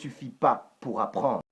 suffit pas pour apprendre.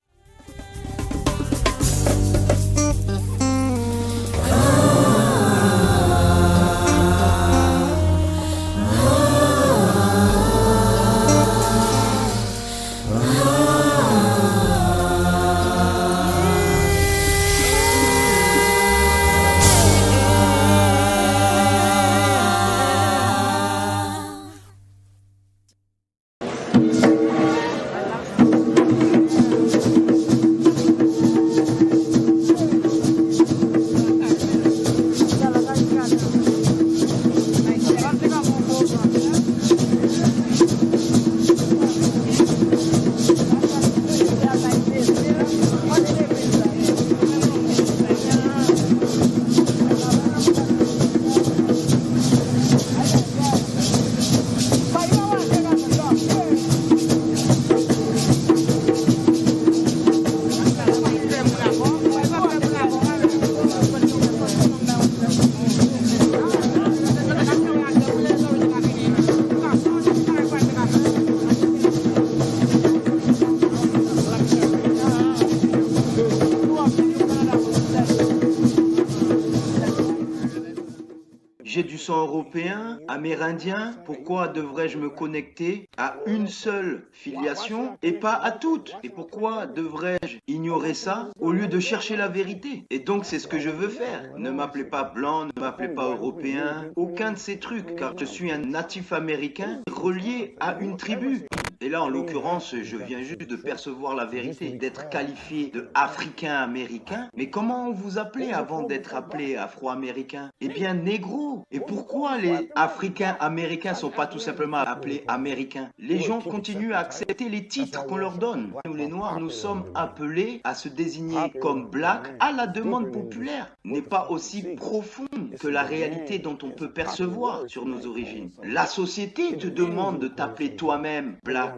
J'ai du sang européen, amérindien, pourquoi devrais-je me connecter à une seule filiation et pas à toutes? Et pourquoi devrais-je ignorer ça au lieu de chercher la vérité? Et donc c'est ce que je veux faire. Ne m'appelez pas blanc, ne m'appelez pas européen, aucun de ces trucs, car je suis un natif américain relié à une tribu. Et là, en l'occurrence, je viens juste de percevoir la vérité, d'être qualifié de africain-américain. Mais comment on vous appelait avant d'être appelé afro-américain? Eh bien, négro. Et pourquoi les africains-américains sont pas tout simplement appelés américains? Les gens continuent à accepter les titres qu'on leur donne. Nous, les Noirs, nous sommes appelés à se désigner comme black à la demande populaire. N'est pas aussi profonde que la réalité dont on peut percevoir sur nos origines. La société te demande de t'appeler toi-même black.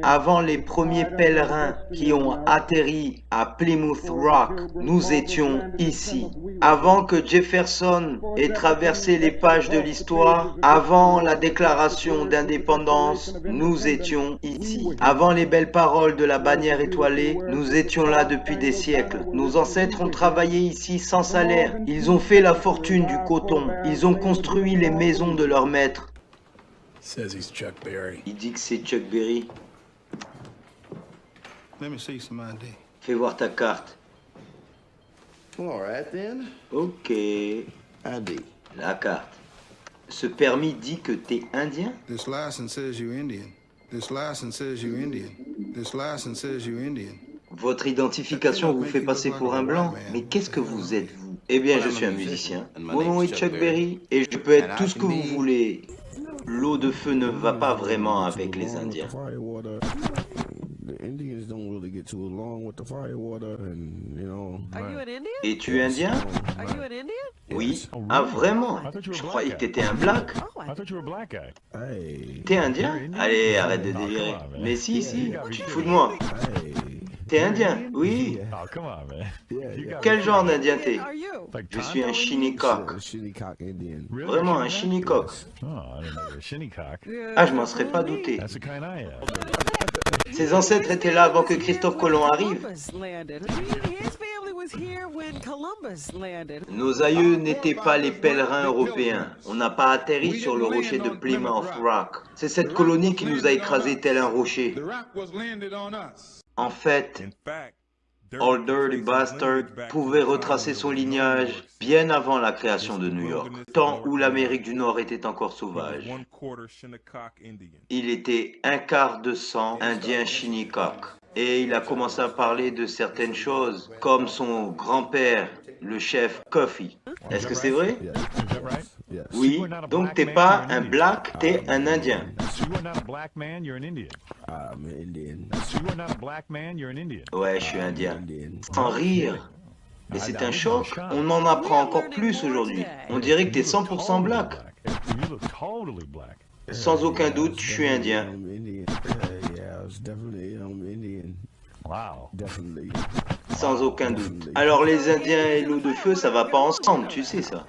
Avant les premiers pèlerins qui ont atterri à Plymouth Rock, nous étions ici. Avant que Jefferson ait traversé les pages de l'histoire, avant la déclaration d'indépendance, nous étions ici. Avant les belles paroles de la bannière étoilée, nous étions là depuis des siècles. Nos ancêtres ont travaillé ici sans salaire. Ils ont fait la fortune du coton. Ils ont construit les maisons de leurs maîtres. Il dit que c'est Chuck Berry. Fais voir ta carte. Ok. La carte. Ce permis dit que t'es indien? Votre identification vous fait passer pour un blanc? Mais qu'est-ce que vous êtes, vous? Eh bien, je suis un musicien. Mon nom est Chuck Berry et je peux être tout ce que vous voulez. L'eau de feu ne va pas vraiment avec les Indiens. Et tu es indien? Oui. Ah, vraiment? Je croyais que t'étais un black. T'es indien? Allez, arrête de délirer. Mais si, tu te fous de moi. T'es indien? Oui. Quel genre d'indien t'es? Je suis un Shinnecock. Vraiment un Shinnecock. Ah, je m'en serais pas douté. Ses ancêtres étaient là avant que Christophe Colomb arrive. Nos aïeux n'étaient pas les pèlerins européens. On n'a pas atterri sur le rocher de Plymouth Rock. C'est cette colonie qui nous a écrasés tel un rocher. En fait, Old Dirty Bastard pouvait retracer son lignage bien avant la création de New York, temps où l'Amérique du Nord était encore sauvage. Il était un quart de sang indien Shinnecock. Et il a commencé à parler de certaines choses, comme son grand-père, le chef Coffee. Est-ce que c'est vrai? Oui, donc t'es pas un black, t'es un indien. Ouais, je suis indien. Sans rire. Mais c'est un choc. On en apprend encore plus aujourd'hui. On dirait que t'es 100% black. Sans aucun doute, je suis indien. Sans aucun doute. Alors les Indiens et l'eau de feu, ça va pas ensemble, tu sais ça.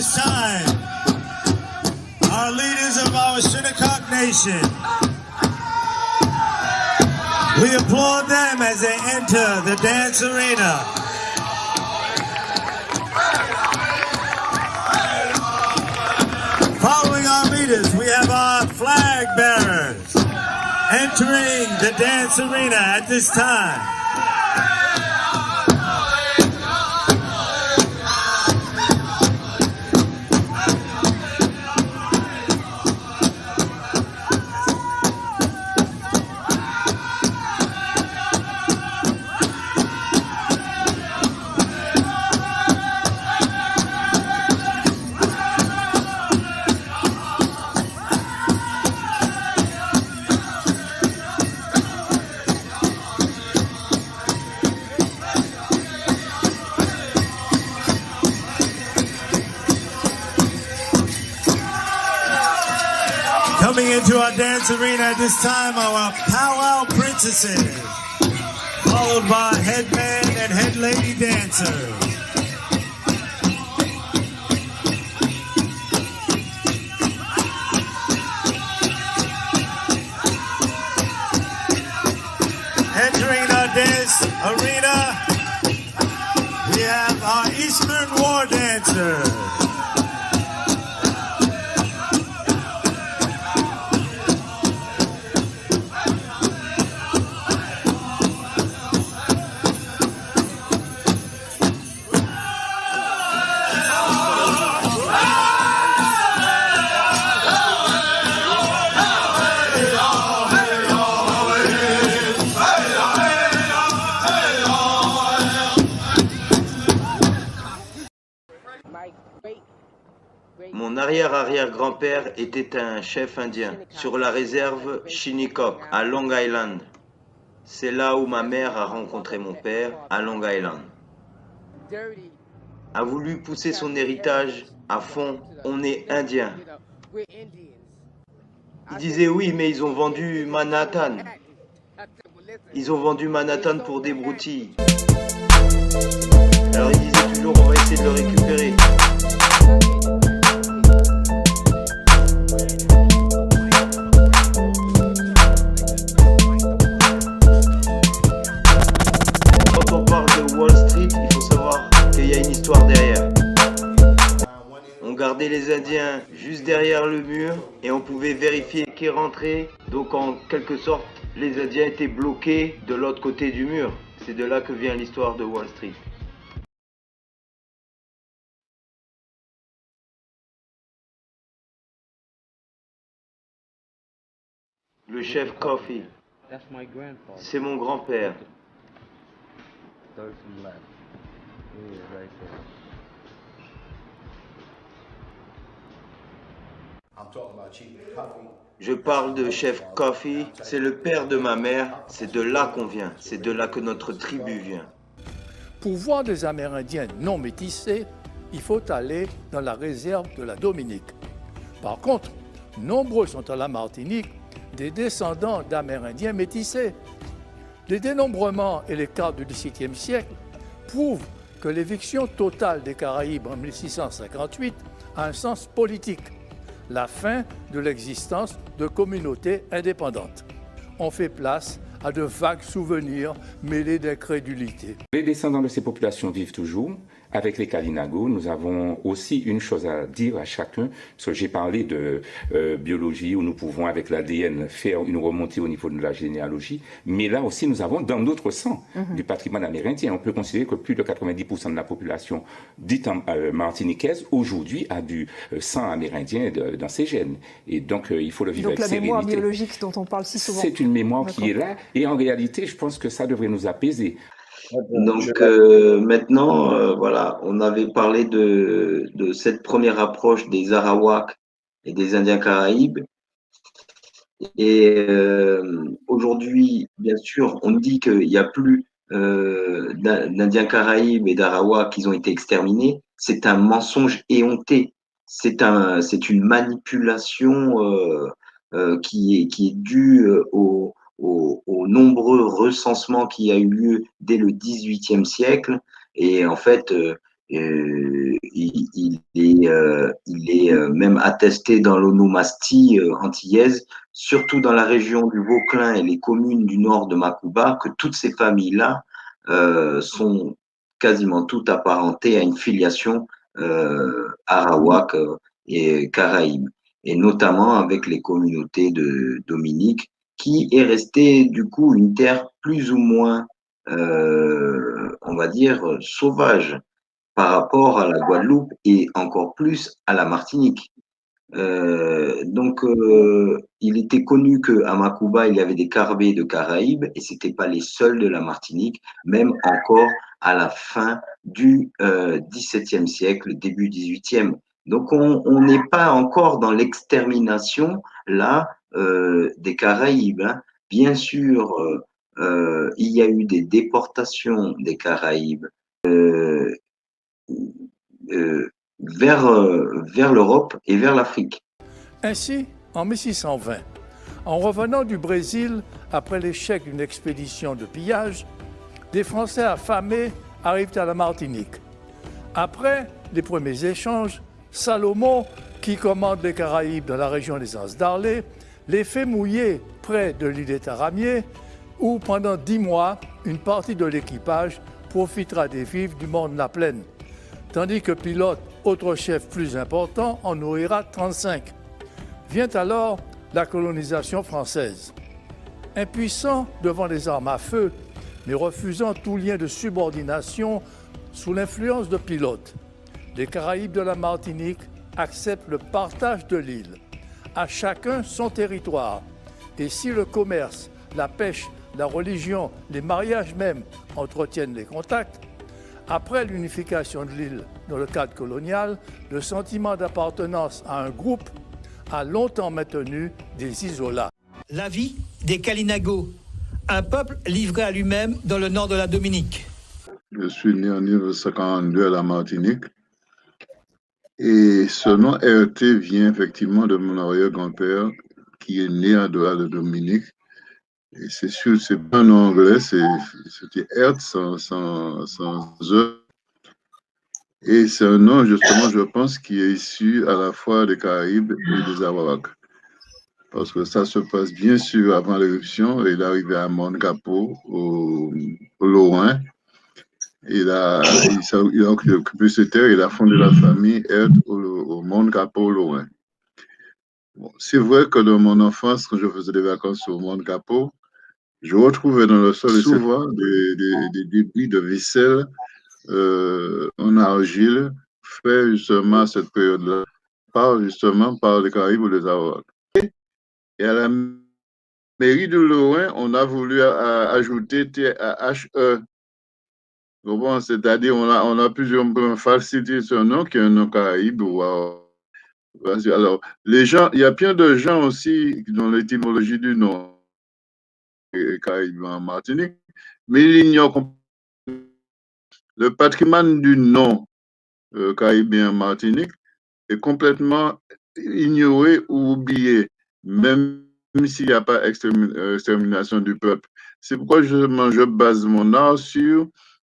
this time, our leaders of our Shinnecock Nation. We applaud them as they enter the dance arena. Following our leaders, we have our flag bearers entering the dance arena at this time. Coming into our dance arena at this time, our powwow princesses, followed by headman and head lady dancers. Entering our dance arena, we have our Eastern War dancers. Mon arrière-arrière-grand-père était un chef indien sur la réserve Shinnecock à Long Island. C'est là où ma mère a rencontré mon père, à Long Island. A voulu pousser son héritage à fond. On est indien. Il disait oui, mais ils ont vendu Manhattan. Ils ont vendu Manhattan pour des broutilles. Alors il disait toujours on va essayer de le récupérer. Quand on parle de Wall Street, il faut savoir qu'il y a une histoire derrière. On gardait les Indiens juste derrière le mur et on pouvait vérifier qui est rentré. Donc en quelque sorte, les Indiens étaient bloqués de l'autre côté du mur. C'est de là que vient l'histoire de Wall Street. Le chef Coffee, c'est mon grand-père. Je parle de chef Coffee, c'est le père de ma mère, c'est de là qu'on vient, c'est de là que notre tribu vient. Pour voir des Amérindiens non métissés, il faut aller dans la réserve de la Dominique. Par contre, nombreux sont à la Martinique des descendants d'Amérindiens métissés. Les dénombrements et les cartes du XVIIe siècle prouvent que l'éviction totale des Caraïbes en 1658 a un sens politique, la fin de l'existence de communautés indépendantes. On fait place à de vagues souvenirs mêlés d'incrédulité. Les descendants de ces populations vivent toujours. Avec les Kalinago, nous avons aussi une chose à dire à chacun, parce que j'ai parlé de biologie, où nous pouvons, avec l'ADN, faire une remontée au niveau de la généalogie, mais là aussi, nous avons dans notre sang du patrimoine amérindien. On peut considérer que plus de 90% de la population dite martiniquaise, aujourd'hui, a du sang amérindien dans ses gènes. Et donc, il faut le vivre avec sérénité. Donc la mémoire biologique dont on parle si souvent. C'est une mémoire qui est là, et en réalité, je pense que ça devrait nous apaiser. Donc maintenant, voilà, on avait parlé de cette première approche des Arawaks et des Indiens Caraïbes. Et aujourd'hui, bien sûr, on dit qu'il n'y a plus d'Indiens Caraïbes et d'Arawaks qui ont été exterminés. C'est un mensonge éhonté. C'est une manipulation qui est due aux nombreux recensements qui a eu lieu dès le XVIIIe siècle. Et en fait, Il est même attesté dans l'onomastie antillaise, surtout dans la région du Vauclin et les communes du nord de Macouba, que toutes ces familles-là sont quasiment toutes apparentées à une filiation arawak et caraïbe, et notamment avec les communautés de Dominique, qui est restée du coup une terre plus ou moins, on va dire, sauvage par rapport à la Guadeloupe et encore plus à la Martinique. Il était connu qu'à Macouba, il y avait des carbets de Caraïbes et c'était pas les seuls de la Martinique, même encore à la fin du XVIIe siècle, début XVIIIe. Donc, on n'est pas encore dans l'extermination, là, des Caraïbes, hein. Bien sûr, il y a eu des déportations des Caraïbes vers l'Europe et vers l'Afrique. Ainsi, en 1620, en revenant du Brésil après l'échec d'une expédition de pillage, des Français affamés arrivent à la Martinique. Après les premiers échanges, Salomon, qui commande les Caraïbes dans la région des Anses d'Arlé, les fait mouiller près de l'île des Taramiers, où pendant 10 mois, une partie de l'équipage profitera des vivres du monde de la plaine, tandis que Pilote, autre chef plus important, en nourrira 35. Vient alors la colonisation française. Impuissant devant les armes à feu, mais refusant tout lien de subordination sous l'influence de Pilote, les Caraïbes de la Martinique acceptent le partage de l'île. À chacun son territoire. Et si le commerce, la pêche, la religion, les mariages même entretiennent les contacts, après l'unification de l'île dans le cadre colonial, le sentiment d'appartenance à un groupe a longtemps maintenu des isolats. La vie des Kalinago, un peuple livré à lui-même dans le nord de la Dominique. Je suis né en 1942 à la Martinique. Et ce nom RT vient effectivement de mon arrière-grand-père qui est né en dehors de Dominique. Et c'est sûr, c'est pas un nom anglais, c'était Hertz sans E. Et c'est un nom, justement, je pense, qui est issu à la fois des Caraïbes et des Arawaks. Parce que ça se passe bien sûr avant l'éruption. Il est arrivé à Moncapo, au Lorrain. Il a occupé cette terre, il a fondé la famille Hertz au Moncapo, Lorrain. Bon, c'est vrai que dans mon enfance, quand je faisais des vacances au Moncapo, je retrouvais dans le sol souvent des débris de vaisselle en argile fait justement à cette période-là, par les Caraïbes ou les Arawaks. Et à la mairie de Lorrain, on a voulu ajouter THE. C'est-à-dire on a plusieurs falsifié ce nom qui est un nom caraïbe. Alors, les gens, il y a plein de gens aussi dans l'étymologie du nom caraïbe en Martinique, mais ils ignorent le patrimoine du nom caribéen en Martinique est complètement ignoré ou oublié, même s'il n'y a pas extermination du peuple. C'est pourquoi je base mon art sur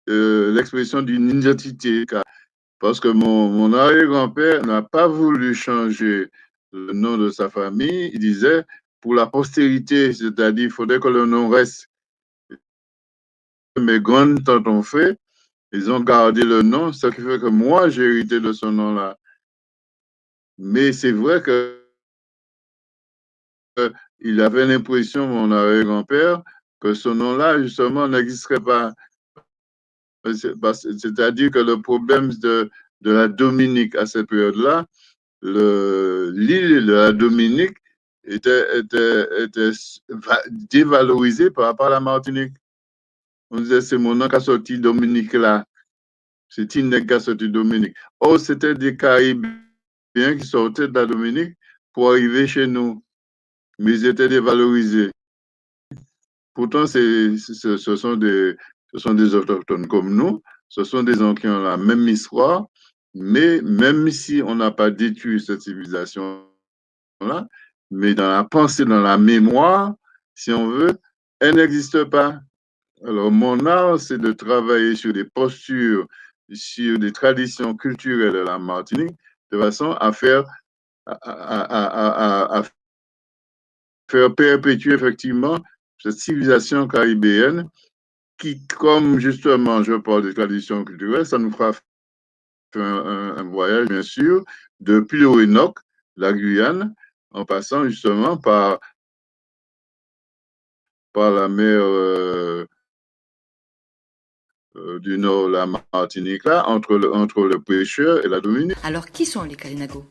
l'expression d'une identité. Parce que mon arrière-grand-père n'a pas voulu changer le nom de sa famille. Il disait, pour la postérité, c'est-à-dire il faudrait que le nom reste. Mes grandes tantes ont fait, ils ont gardé le nom, ce qui fait que moi, j'ai hérité de ce nom-là. Mais c'est vrai que il avait l'impression, mon arrière-grand-père, que ce nom-là, justement, n'existerait pas. C'est-à-dire que le problème de la Dominique à cette période-là, l'île de la Dominique était dévalorisée par rapport à la Martinique. On disait, c'est mon nom qui a sorti Dominique là. C'est Tinec qui a sorti Dominique. Oh, c'était des Caribéens qui sortaient de la Dominique pour arriver chez nous. Mais ils étaient dévalorisés. Pourtant, ce sont des autochtones comme nous. Ce sont des gens qui ont la même histoire. Mais même si on n'a pas détruit cette civilisation-là, mais dans la pensée, dans la mémoire, si on veut, elle n'existe pas. Alors, mon art, c'est de travailler sur des postures sur des traditions culturelles de la Martinique, de façon à faire perpétuer effectivement cette civilisation caribéenne qui, comme justement je parle de traditions culturelles, ça nous fera faire un voyage, bien sûr, depuis le Oénoque, la Guyane, en passant justement par la mer du Nord, la Martinique, là, entre le Pêcheur et la Dominique. Alors, qui sont les Kalinago?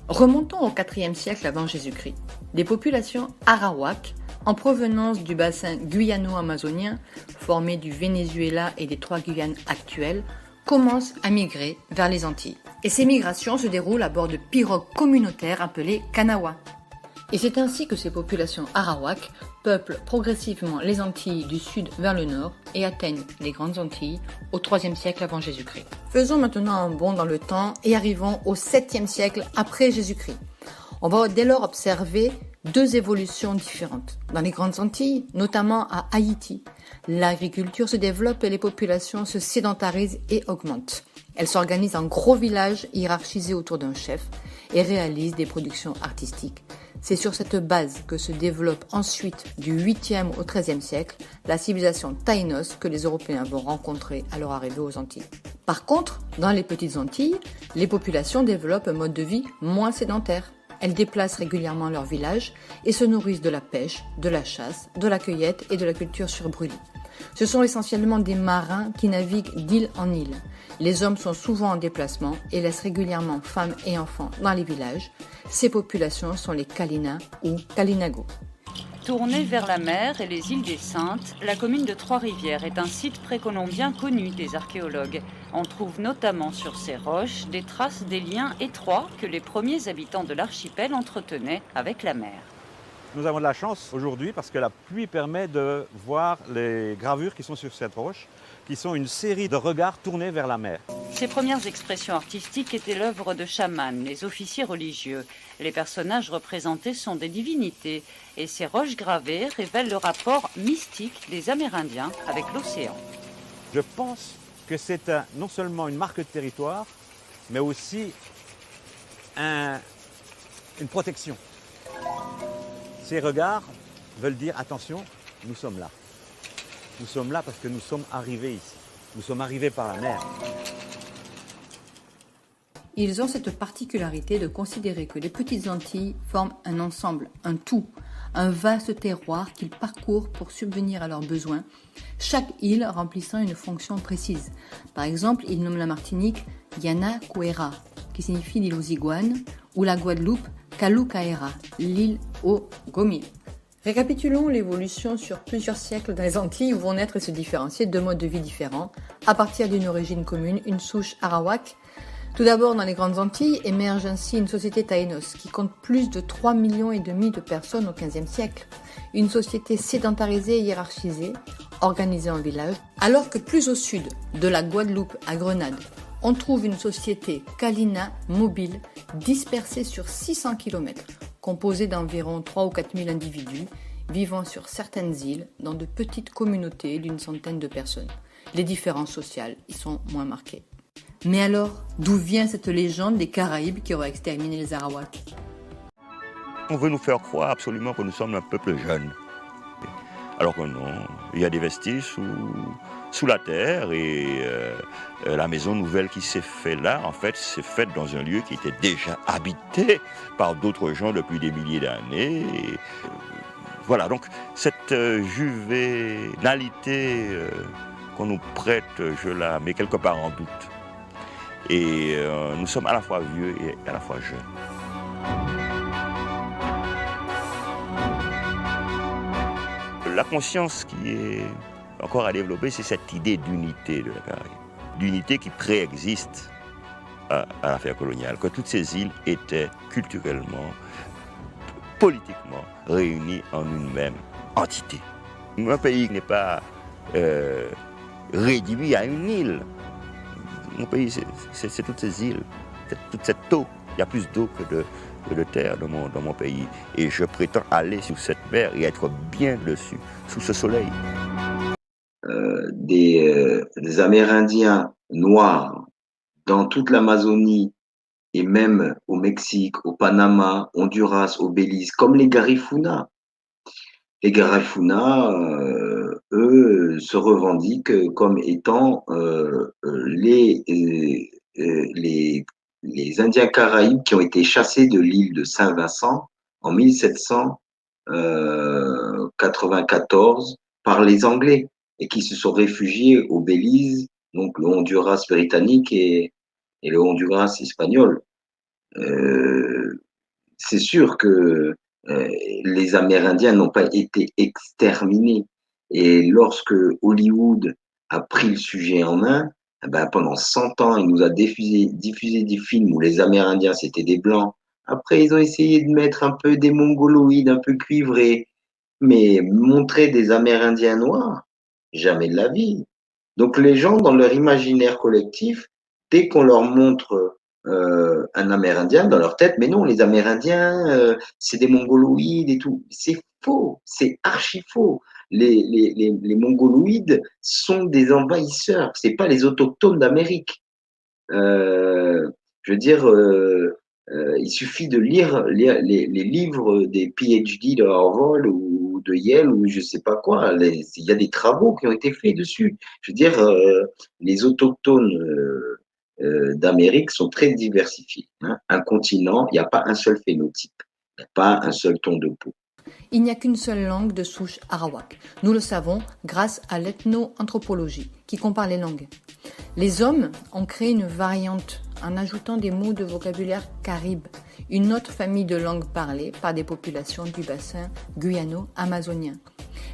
Remontons au IVe siècle avant Jésus-Christ. Des populations arawak, en provenance du bassin guyano-amazonien, formé du Venezuela et des 3 Guyanes actuelles, commencent à migrer vers les Antilles. Et ces migrations se déroulent à bord de pirogues communautaires appelées kanawa. Et c'est ainsi que ces populations arawak peuplent progressivement les Antilles du sud vers le nord et atteignent les Grandes Antilles au IIIe siècle avant Jésus-Christ. Faisons maintenant un bond dans le temps et arrivons au 7e siècle après Jésus-Christ. On va dès lors observer 2 évolutions différentes. Dans les Grandes Antilles, notamment à Haïti, l'agriculture se développe et les populations se sédentarisent et augmentent. Elles s'organisent en gros villages hiérarchisés autour d'un chef et réalisent des productions artistiques. C'est sur cette base que se développe ensuite du 8e au 13e siècle la civilisation taïnos que les Européens vont rencontrer à leur arrivée aux Antilles. Par contre, dans les petites Antilles, les populations développent un mode de vie moins sédentaire. Elles déplacent régulièrement leurs villages et se nourrissent de la pêche, de la chasse, de la cueillette et de la culture sur brûlis. Ce sont essentiellement des marins qui naviguent d'île en île. Les hommes sont souvent en déplacement et laissent régulièrement femmes et enfants dans les villages. Ces populations sont les Kalina ou Kalinago. Tournée vers la mer et les îles des Saintes, la commune de Trois-Rivières est un site précolombien connu des archéologues. On trouve notamment sur ces roches des traces des liens étroits que les premiers habitants de l'archipel entretenaient avec la mer. Nous avons de la chance aujourd'hui parce que la pluie permet de voir les gravures qui sont sur cette roche, qui sont une série de regards tournés vers la mer. Ces premières expressions artistiques étaient l'œuvre de chamans, les officiers religieux. Les personnages représentés sont des divinités et ces roches gravées révèlent le rapport mystique des Amérindiens avec l'océan. Je pense que c'est non seulement une marque de territoire, mais aussi une protection. Ces regards veulent dire attention, nous sommes là. Nous sommes là parce que nous sommes arrivés ici. Nous sommes arrivés par la mer. Ils ont cette particularité de considérer que les petites Antilles forment un ensemble, un tout, un vaste terroir qu'ils parcourent pour subvenir à leurs besoins, chaque île remplissant une fonction précise. Par exemple, ils nomment la Martinique Yana Cuera, qui signifie l'île aux iguanes, ou la Guadeloupe Calucaera, l'île aux gommiers. Récapitulons l'évolution sur plusieurs siècles dans les Antilles où vont naître et se différencier 2 modes de vie différents, à partir d'une origine commune, une souche arawak. Tout d'abord, dans les Grandes Antilles, émerge ainsi une société taïnos qui compte plus de 3,5 millions de personnes au XVe siècle. Une société sédentarisée et hiérarchisée, organisée en villages, alors que plus au sud, de la Guadeloupe à Grenade, on trouve une société Kalina mobile dispersée sur 600 km, composée d'environ 3 ou 4 000 individus vivant sur certaines îles dans de petites communautés d'une centaine de personnes. Les différences sociales y sont moins marquées. Mais alors, d'où vient cette légende des Caraïbes qui auraient exterminé les Arawaks? On veut nous faire croire absolument que nous sommes un peuple jeune. Alors que non, il y a des vestiges sous la terre et la maison nouvelle qui s'est faite là, en fait, s'est faite dans un lieu qui était déjà habité par d'autres gens depuis des milliers d'années. Voilà, donc cette juvénalité qu'on nous prête, je la mets quelque part en doute. Et nous sommes à la fois vieux et à la fois jeunes. La conscience qui est encore à développer, c'est cette idée d'unité de la Caraïbe. D'unité qui préexiste à l'affaire coloniale, que toutes ces îles étaient culturellement, politiquement réunies en une même entité. Un pays n'est pas réduit à une île. Mon pays, c'est toutes ces îles, toute cette eau. Il y a plus d'eau que de terre dans mon pays. Et je prétends aller sur cette mer et être bien dessus, sous ce soleil. Des Amérindiens noirs dans toute l'Amazonie et même au Mexique, au Panama, Honduras, au Belize, comme les Garifuna. Les Garifuna, eux, se revendiquent comme étant les Indiens Caraïbes qui ont été chassés de l'île de Saint-Vincent en 1794 par les Anglais et qui se sont réfugiés au Belize, donc le Honduras britannique et le Honduras espagnol. C'est sûr que les Amérindiens n'ont pas été exterminés. Et lorsque Hollywood a pris le sujet en main, eh ben, pendant 100 ans, il nous a diffusé des films où les Amérindiens, c'était des Blancs. Après, ils ont essayé de mettre un peu des Mongoloïdes, un peu cuivrés. Mais montrer des Amérindiens noirs, jamais de la vie. Donc les gens, dans leur imaginaire collectif, dès qu'on leur montre un Amérindien dans leur tête, mais non, les Amérindiens, c'est des Mongoloïdes et tout. C'est faux, c'est archi faux. Les Mongoloïdes sont des envahisseurs, c'est pas les autochtones d'Amérique. Je veux dire, il suffit de lire les livres des PhD de Harvard ou de Yale ou je sais pas quoi. Il y a des travaux qui ont été faits dessus. Je veux dire, les autochtones d'Amérique sont très diversifiés. Hein. Un continent, il n'y a pas un seul phénotype, il n'y a pas un seul ton de peau. Il n'y a qu'une seule langue de souche arawak. Nous le savons grâce à l'ethno-anthropologie qui compare les langues. Les hommes ont créé une variante en ajoutant des mots de vocabulaire caribe, une autre famille de langues parlées par des populations du bassin guyano-amazonien.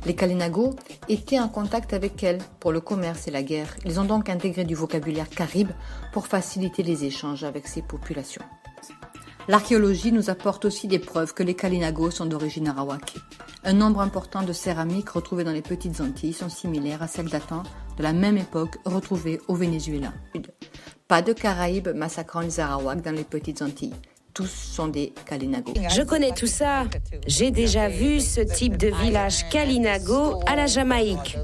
Les Kalinago étaient en contact avec elles pour le commerce et la guerre. Ils ont donc intégré du vocabulaire caribe pour faciliter les échanges avec ces populations. L'archéologie nous apporte aussi des preuves que les Kalinago sont d'origine arawak. Un nombre important de céramiques retrouvées dans les Petites Antilles sont similaires à celles datant de la même époque retrouvées au Venezuela. Pas de Caraïbes massacrant les Arawaks dans les Petites Antilles. Tous sont des Kalinago. Je connais tout ça. J'ai déjà vu ce type de village Kalinago à la Jamaïque.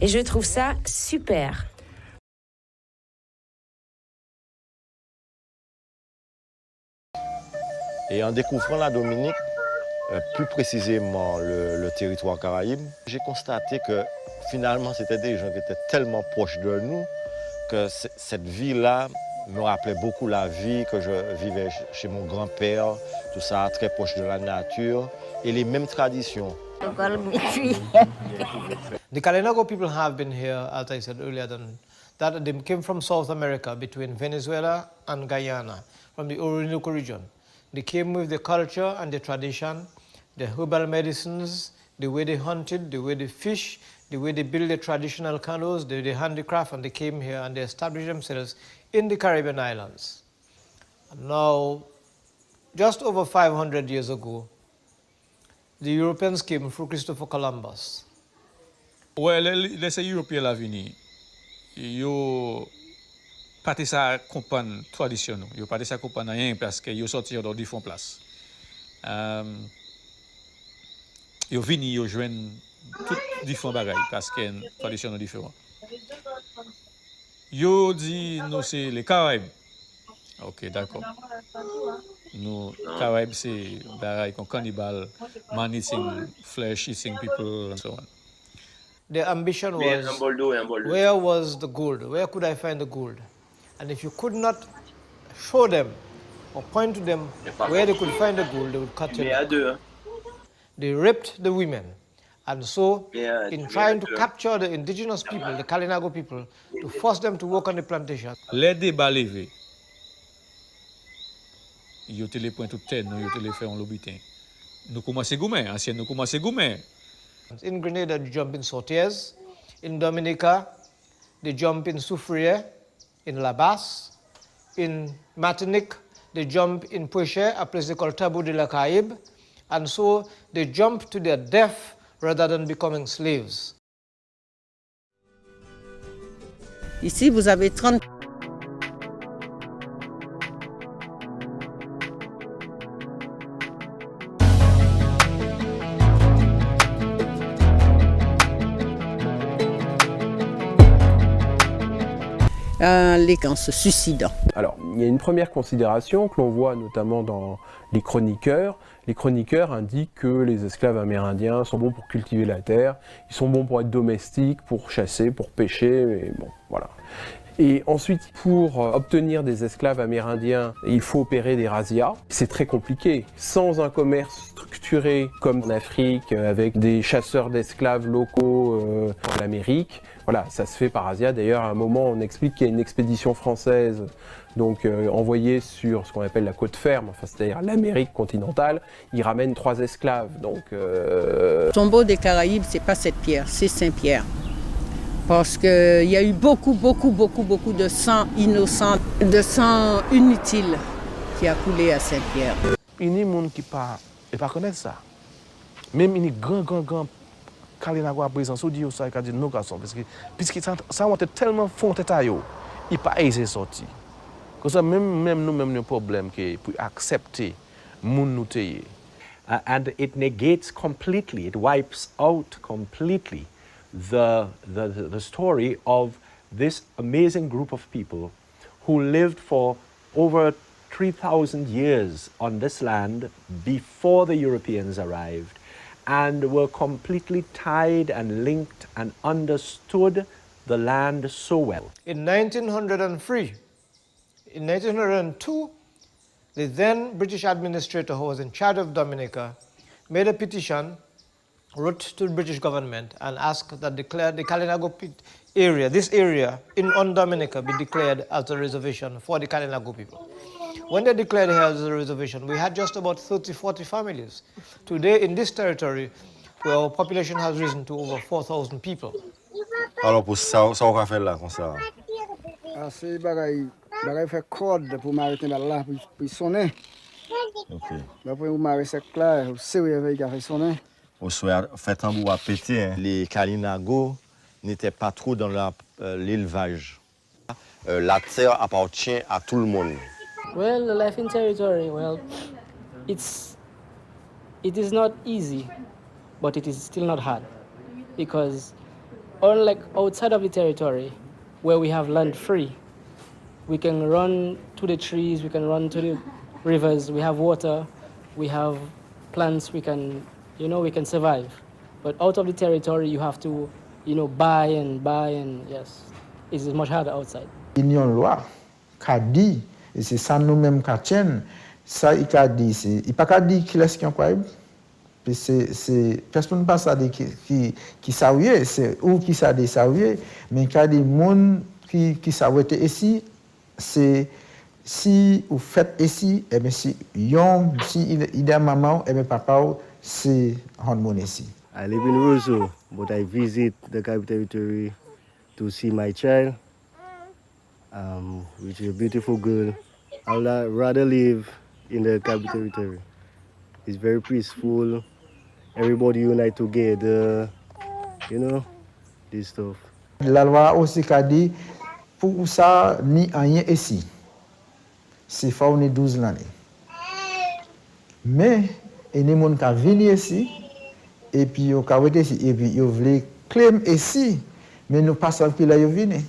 Et je trouve ça super. Et en découvrant la Dominique, plus précisément le territoire caraïbe, j'ai constaté que finalement c'était des gens qui étaient tellement proches de nous que cette vie-là me rappelait beaucoup la vie que je vivais chez mon grand-père, tout ça très proche de la nature et les mêmes traditions. The Kalinago people have been here, as I said earlier, that they came from South America between Venezuela and Guyana, from the Orinoco region. They came with the culture and the tradition, the herbal medicines, the way they hunted, the way they fish, the way they build the traditional canoes, the handicraft, and they came here and they established themselves in the Caribbean islands. And now, just over 500 years ago, the Europeans came through Christopher Columbus. Well, les Européens la vini, yo pas ça comprendre tradition, yo pas ça comprendre rien parce que yo sorti dans différentes places. Yo vini yo joindre tout différents bagages parce que tradition est différent. Yo dit nous c'est les Caraïbes. OK, d'accord. Nous Caraïbes c'est bagages comme cannibal, man eating flesh, eating people and so on. Their ambition was, where was the gold? Where could I find the gold? And if you could not show them or point to them where they could find the gold, they would cut you down. They raped the women. And so, in trying to capture the indigenous people, the Kalinago people, to force them to work on the plantation. Les débats levés. Yo te les point tout tête, yo te les fait en lobitin. Nous commençons goumen, ancien nous commençons goumen. In Grenada, they jump in Sorties. In Dominica, they jump in Soufrière. In La Basse. In Martinique, they jump in Poichet, a place they call Tabou de la Caraïbe. And so they jump to their death rather than becoming slaves. Ici, vous avez 30... en se suicidant. Alors, il y a une première considération que l'on voit notamment dans les chroniqueurs. Les chroniqueurs indiquent que les esclaves amérindiens sont bons pour cultiver la terre, ils sont bons pour être domestiques, pour chasser, pour pêcher, mais bon, voilà. Et ensuite, pour obtenir des esclaves amérindiens, il faut opérer des razzias. C'est très compliqué. Sans un commerce structuré comme en Afrique, avec des chasseurs d'esclaves locaux en Amérique, voilà, ça se fait par razzia. D'ailleurs, à un moment, on explique qu'il y a une expédition française donc envoyée sur ce qu'on appelle la côte ferme, enfin, c'est-à-dire l'Amérique continentale. Ils ramènent 3 esclaves. Donc, Le tombeau des Caraïbes, c'est pas cette pierre, c'est Saint-Pierre. Parce qu'il y a eu beaucoup de sang innocent, de sang inutile qui a coulé à Saint-Pierre. Il y a des gens qui ne connaissent pas ça. Même il y a grand Kalinago à présent, on dit ça, il dit non, garçon, puisque ça a tellement fondé à eux, il n'est pas aisé sortir. Comme ça, même nous, même nos problèmes pour accepter les gens nous tailler. And it negates completely, it wipes out completely the story of this amazing group of people who lived for over 3,000 years on this land before the Europeans arrived and were completely tied and linked and understood the land so well. In 1903, in 1902, the then British administrator who was in charge of Dominica made a petition, wrote to the British government and asked that the Kalinago area, this area on Dominica, be declared as a reservation for the Kalinago people. When they declared it as a reservation, we had just about 30-40 families. Today in this territory, where our population has risen to over 4,000 people. Alors pour ça, on va faire là comme ça. C'est bagay fait code pour m'arrêter là pour sonner. OK. Après vous m'arrêtez clair, c'est où il va sonner. On soit fait un bout à péter. Hein. Les Kalinago n'étaient pas trop dans l'élevage. La terre appartient à tout le monde. Well, the life in territory, well, it is not easy, but it is still not hard. Because unlike outside of the territory, where we have land free, we can run to the trees, we can run to the rivers, we have water, we have plants, we can survive. But out of the territory, you have to, buy and yes, it is much harder outside. Il y a une loi qui dit, et c'est ça nous-mêmes qui tiennent, ça il a dit, il n'y a pas dit qui est-ce qui est incroyable. C'est personne ne passe à dire qui savait, c'est ou qui savait savait, mais qui a des gens qui savent ici, c'est si vous faites ici, et bien si il est maman, et bien papa, c'est hormone ici. I live in Roseau, but I visit the Caribbean territory to see my child, which is a beautiful girl. I would rather live in the Caribbean territory. It's very peaceful. Everybody unite together, this stuff. La loi aussi a dit, pour ça, ni rien ici. C'est faut on est 12 l'année. Mais, il y a des gens qui viennent ici, et puis ils ont ici, et puis ils veulent claim ici, mais nous passons plus là, ils viennent.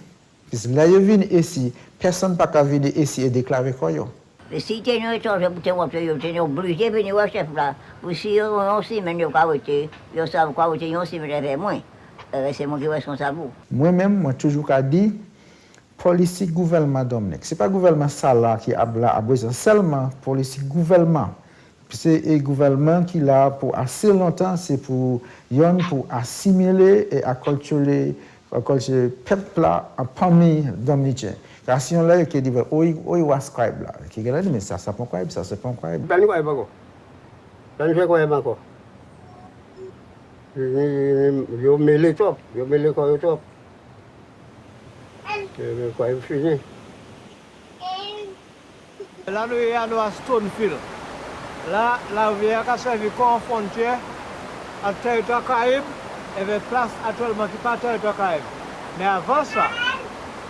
Parce que là, ils viennent ici, personne ne peut pas venir ici et déclarer quoi. Si tu es obligé de venir au chef là, si on aussi mène le carotte, on sait quoi on aussi me moins. C'est moi qui suis responsable. Moi-même, moi toujours dit, politique gouvernement Dominique. C'est pas gouvernement ça là qui a besoin seulement politique gouvernement. C'est le gouvernement qui là pour assez longtemps, c'est pour assimiler et acculturer le peuple là en parmi dominicains. Car si on l'a qui dit oui scribe là, qui dit mais ça pas quoi, ça c'est pas quoi. Ben quoi pas quoi. Ben je quoi pas quoi. Yo mêlé top, yo mêlé quoi top. Que quoi fini. Là nous y a à Stonefield. Là la rivière a servi comme frontière à territoire Caraïbe et avec place actuellement qui pas territoire Caraïbe. Mais avant ça,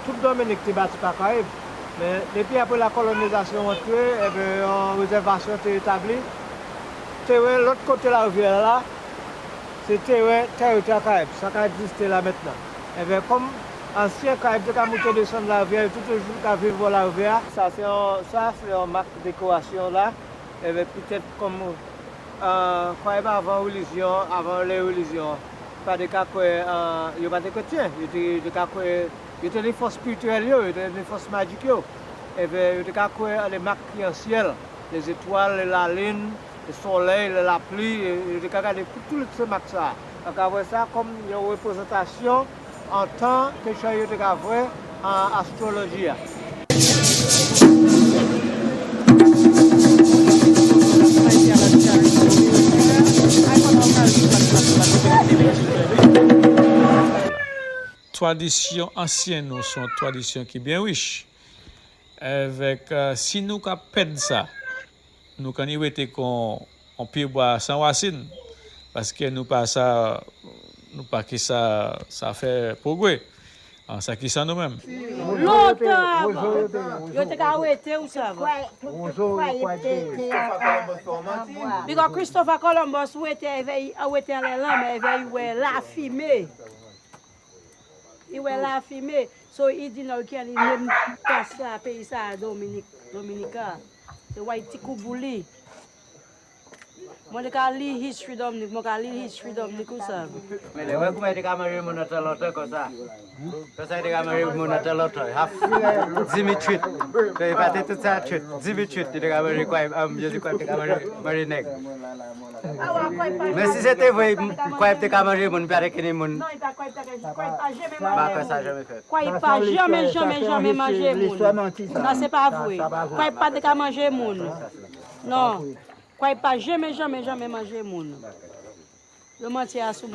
tout Dominique était bâti par Caraïbe. Mais depuis après la colonisation entrée, et bien, une réservation était établie. L'autre côté de la rivière là, c'était territoire Caraïbe, ça qui existe là maintenant. Et bien, comme ancien Caraïbe qui a monté descendre la rivière, tout le jour qui a vivre la rivière. Ça, c'est une marque de décoration là. Et peut-être comme Caraïbe avant religion, avant les religions, pas de cas que il n'y a pas de chrétiens, il y a des forces spirituelles, il y a des forces magiques. Et il y a des cas que les marques qui en ciel, les étoiles, la lune, le soleil, la pluie, il y a des cas de toutes ces marques ça. Donc après ça, comme il y a une représentation en tant que je suis en astrologie. Tradition ancienne nous sont traditions qui bien riches. Avec si nous perdons ça, nous quand nous était qu'on peut boire sans racine parce que nous pas ça nous pas que ça fait progrès. Ça qui ça nous-mêmes. Longtemps, yo te ka arrêté ou ça va? Because Christopher Columbus était en l'élan, la fumée. Il voit la fumée. So il dit non qu'il même passe à pays ça Dominica. C'est white Tikoubouli. Moi je lis history Dominique, moi je lis history Dominique ou ça. Mais le ouais comment tu caméré mon atalote comme ça. Comme ça tu caméré mon atalote. Haf 10 minutes. Tu pas tout ça 10 minutes tu caméré quoi je dis quoi tu caméré marinek. Mais si c'était vrai quoi tu caméré mon père qui mon. Non, il pas quoi pas ça jamais fait. Quoi il pas jamais manger mon. Non, c'est pas vrai. Quoi pas de manger mon. Non. Quoi pas jamais manger moun. Le mentir à sous.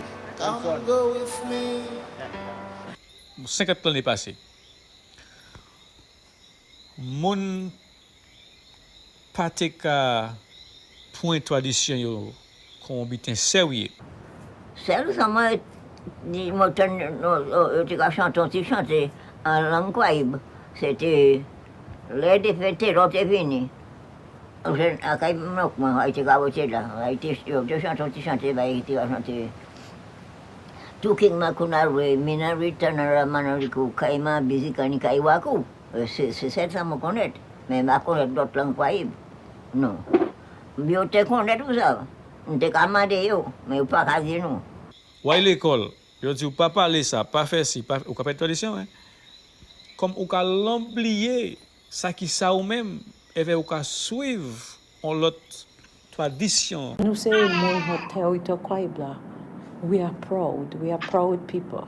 50 l'année passée. Moun pateka point tradition yo combitin sérieux. Sérieusement ni moton tu as chanté en langue Caraïbe. C'était les défaités l'autre venu. Akai nok mah ai tiga boce lah. Ai tis yo chanté baik tiga chanté. Tuking makunarwe minarita naramanariku kaima busy kani kaiwaku. C'est ça me connaît. Mais ma connaît d'autres langues Caraïbes. Non. Bio te connaît tout ça. Te kamade yo, mais pas quasi nous. Ouais l'école, yo dis ou pas parler ça, pas faire ci, pas ou pas tradition hein. Comme ou ka l'oublier ça qui ça ou même et bien, on suivre l'autre tradition. Nous sommes mon territoire Caraïbe. We are proud people.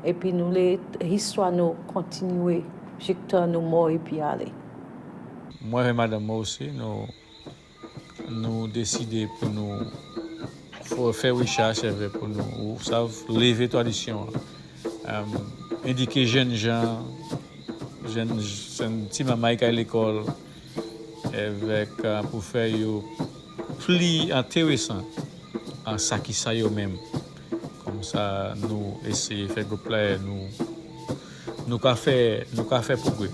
Et puis nous l'histoire nous continuer, jusqu'à nous mort et puis aller. Moi et madame aussi nous décider pour nous faire recherche pour nous lever tradition. Indiquer jeunes gens, jeunes petits maman qui à l'école. Avec pour faire plus intéressant en ça qui ça yo même comme ça nous essayer faire groupe là nous qu'a faire progrès.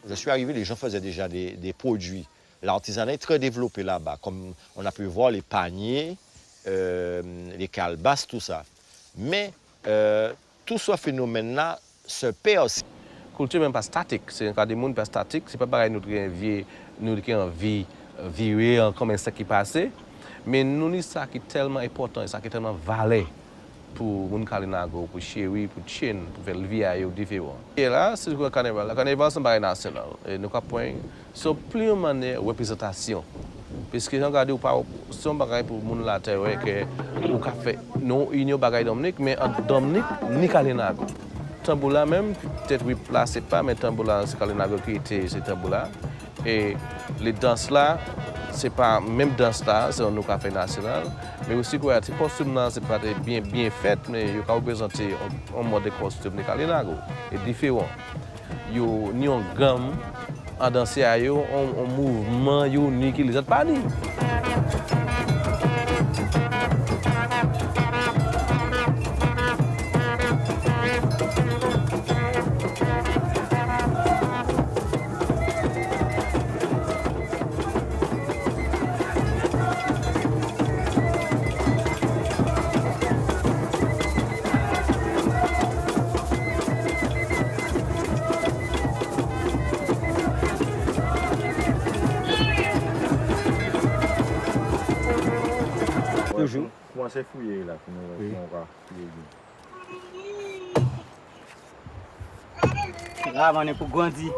Je suis arrivé, les gens faisaient déjà des produits. L'artisanat est très développé là-bas, comme on a pu voir les paniers, les calebasses, tout ça. Mais tout ce phénomène-là se perd aussi. La culture n'est pas statique, c'est un des mondes pas statique, c'est pas pareil nous qui en vie virer comme ça qui passait, mais nous avons ça qui est tellement important, ça qui est tellement valé pour les Kalinago, pour Chéri, pour Chin, pour faire le vie différent. Et là, c'est le carnaval. Le carnaval, c'est un bagage national. Et nous avons sur plusieurs manières de représentation. Parce que regardez, c'est un bagage pour les gens que nous avons fait. Nous, il y a un bagage Dominique, mais Dominique, ni Kalinago. Tamboula même, peut-être oui, là, c'est pas, mais Tamboula, c'est Kalinago qui était ce Tamboula. Et les danses là, c'est pas même dans ça, c'est un café national, mais aussi que ces costumes là c'est pas bien fait, mais ils ont représenté un mode de costume de Kalinago est différent. Yo ni en gamme en danser à yo un mouvement yo ni qui les autres pas ni. Toujours. Comment c'est fouillé là pour nous fouiller. Là, on est pour grandir.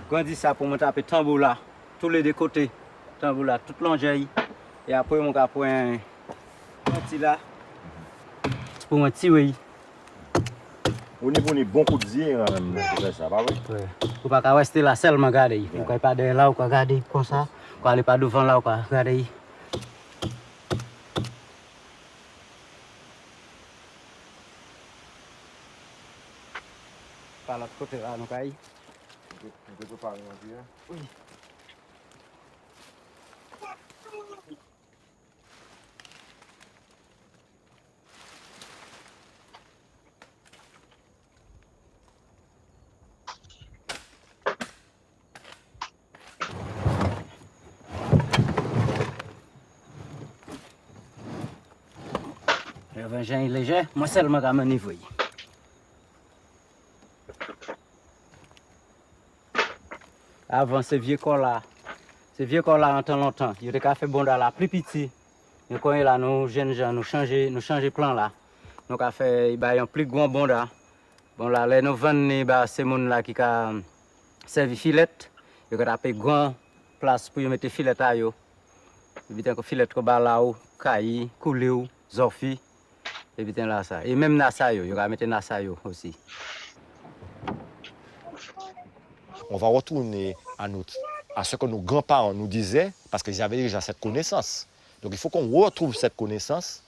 Grandir ça pour monter un tambour là. Tous les deux côtés. Tambour là, toute longueur. Et après, on va prendre un petit là. Pour un petit oui. On est bon coup de zire même, ça, pas vrai? Oui. Faut pas rester là seulement regarder. On ne pas de là ou regarder comme ça. On aller pas devant là ou regarder. Par l'autre côté là, nous caille. On peut préparer un peu. Oui. Le vin est léger, moi seulement à mon niveau. Avant ces vieux corps là en temps longtemps, il y a fait bon là plus petit. Mais quand là nous jeunes gens nous changer plan là. Nous a fait un plus grand bon là. Bon là les nous vendre ces monde là qui a servi filet, il a fait grand place pour mettre filet à yo. Et bien que filet ko ba là ou caille, couler ou zofi. Et bien là ça. Et même nasa yo, il a mettre nasa yo aussi. On va retourner à ce que nos grands-parents nous disaient, parce qu'ils avaient déjà cette connaissance. Donc il faut qu'on retrouve cette connaissance.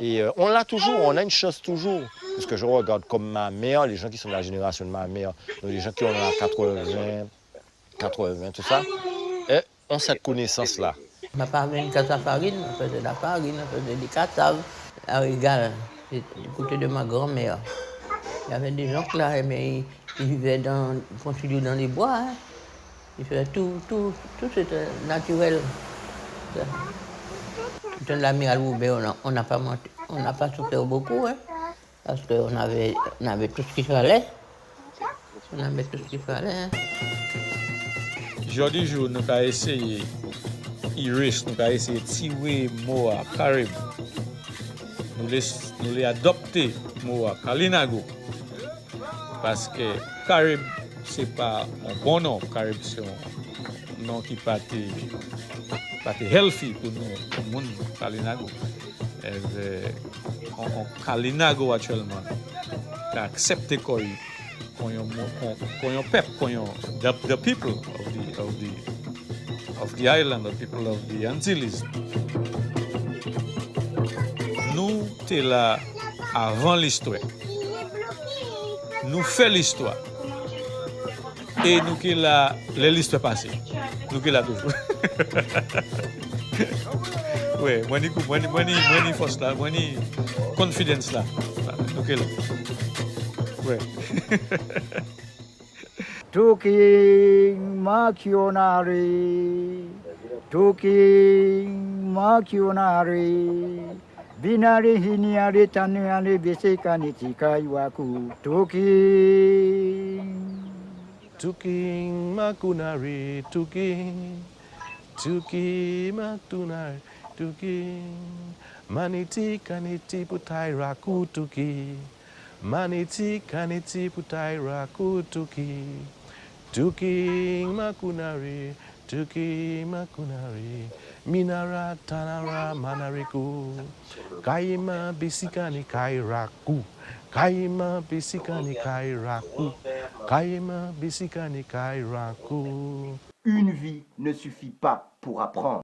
Et on l'a toujours, on a une chance toujours. Parce que je regarde comme ma mère, les gens qui sont de la génération de ma mère, les gens qui ont la 80, tout ça, et ont cette connaissance-là. Ma parvient une casse à farine, on faisait de la farine, on faisait des cassavas, à Rigal, du côté de ma grand-mère. Il y avait des gens là, mais ils vivaient dans les bois. Hein. Ils faisaient tout c'était naturel. Dans l'amiral Roubaix, on n'a pas souffert beaucoup, hein, parce qu'on avait tout ce qu'il fallait. On avait tout ce qu'il fallait. Hein. Aujourd'hui, nous avons essayé Iris, nous avons essayé de tirer Moa, Carib. Nous les adopté Moa, Kalinago. Parce que Carib, ce n'est pas un bon nom. Carib, c'est un nom qui n'est pas healthy pour nous, pour le monde, Kalinago. Kalinago, actuellement, qui accepte qu'on the people of the island, the people of the Antilles. Nous, t'es là avant l'histoire. Nous faisons l'histoire. Et nous qui là, l'histoire passée. Nous qui là toujours. Oui, moi ni force là, moi ni confidence là. Nous qui là. Oui. Tuking makionari, binari hiniari tanuari besekani tikai waku. Tuking makunari, tuking makunari, tuking maniti kaniti putai raku tuki. Maniti kaniti putai raku tuki. Tuking makunari, minara tanara manariku. Kaima bisikani kairaku. Kaima bisikani kairaku. Kaima bisikani kairaku. Une vie ne suffit pas pour apprendre.